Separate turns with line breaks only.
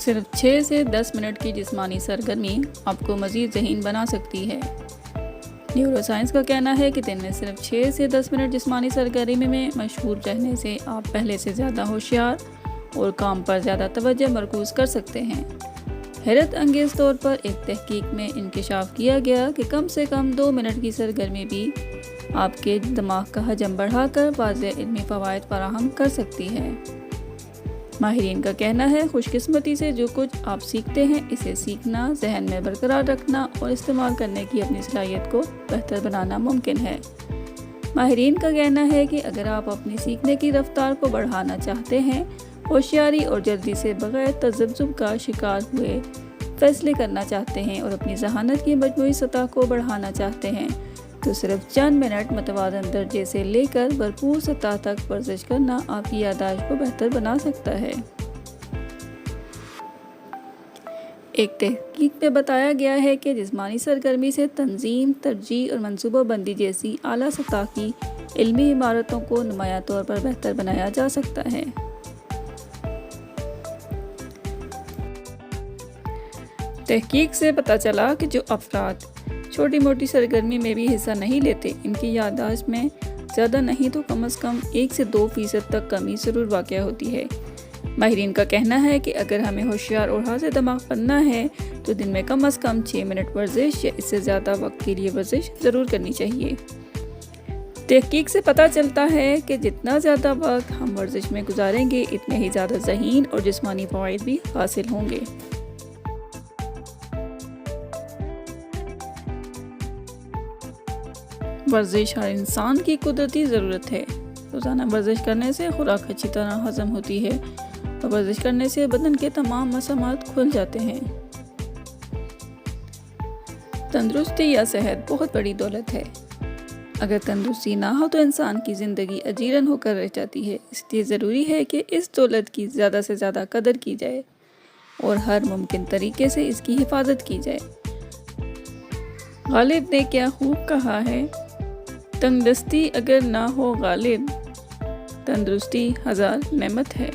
صرف 6 سے 10 منٹ کی جسمانی سرگرمی آپ کو مزید ذہین بنا سکتی ہے۔ نیورو سائنس کا کہنا ہے کہ دن میں صرف 6 سے 10 منٹ جسمانی سرگرمی میں مشغول رہنے سے آپ پہلے سے زیادہ ہوشیار اور کام پر زیادہ توجہ مرکوز کر سکتے ہیں۔ حیرت انگیز طور پر ایک تحقیق میں انکشاف کیا گیا کہ کم سے کم 2 منٹ کی سرگرمی بھی آپ کے دماغ کا حجم بڑھا کر واضح علمی فوائد فراہم کر سکتی ہے۔ ماہرین کا کہنا ہے خوش قسمتی سے جو کچھ آپ سیکھتے ہیں اسے سیکھنا، ذہن میں برقرار رکھنا اور استعمال کرنے کی اپنی صلاحیت کو بہتر بنانا ممکن ہے۔ ماہرین کا کہنا ہے کہ اگر آپ اپنی سیکھنے کی رفتار کو بڑھانا چاہتے ہیں، ہوشیاری اور جلدی سے بغیر تذبذب کا شکار ہوئے فیصلے کرنا چاہتے ہیں اور اپنی ذہانت کی مجموعی سطح کو بڑھانا چاہتے ہیں، تو صرف چند منٹ متوازن درجے سے لے کر بھرپور سطح تک ورزش کرنا آپ کی یادداشت کو بہتر بنا سکتا ہے۔ ایک تحقیق میں بتایا گیا ہے کہ جسمانی سرگرمی سے تنظیم، ترجیح اور منصوبہ بندی جیسی اعلیٰ سطح کی علمی عمارتوں کو نمایاں طور پر بہتر بنایا جا سکتا ہے۔ تحقیق سے پتہ چلا کہ جو افراد چھوٹی موٹی سرگرمی میں بھی حصہ نہیں لیتے، ان کی یادداشت میں زیادہ نہیں تو کم از کم 1 سے 2% تک کمی ضرور واقع ہوتی ہے۔ ماہرین کا کہنا ہے کہ اگر ہمیں ہوشیار اور حاضر دماغ بننا ہے تو دن میں کم از کم 6 منٹ ورزش یا اس سے زیادہ وقت کے لیے ورزش ضرور کرنی چاہیے۔ تحقیق سے پتہ چلتا ہے کہ جتنا زیادہ وقت ہم ورزش میں گزاریں گے اتنے ہی زیادہ ذہین اور جسمانی فوائد بھی حاصل ہوں گے۔ ورزش ہر انسان کی قدرتی ضرورت ہے۔ روزانہ ورزش کرنے سے خوراک اچھی طرح ہضم ہوتی ہے اور ورزش کرنے سے بدن کے تمام مسامات کھل جاتے ہیں۔ تندرستی یا صحت بہت بڑی دولت ہے۔ اگر تندرستی نہ ہو تو انسان کی زندگی اجیرن ہو کر رہ جاتی ہے، اس لیے ضروری ہے کہ اس دولت کی زیادہ سے زیادہ قدر کی جائے اور ہر ممکن طریقے سے اس کی حفاظت کی جائے۔ غالب نے کیا خوب کہا ہے، تنگ دستی اگر نہ ہو غالب، تندرستی ہزار نعمت ہے۔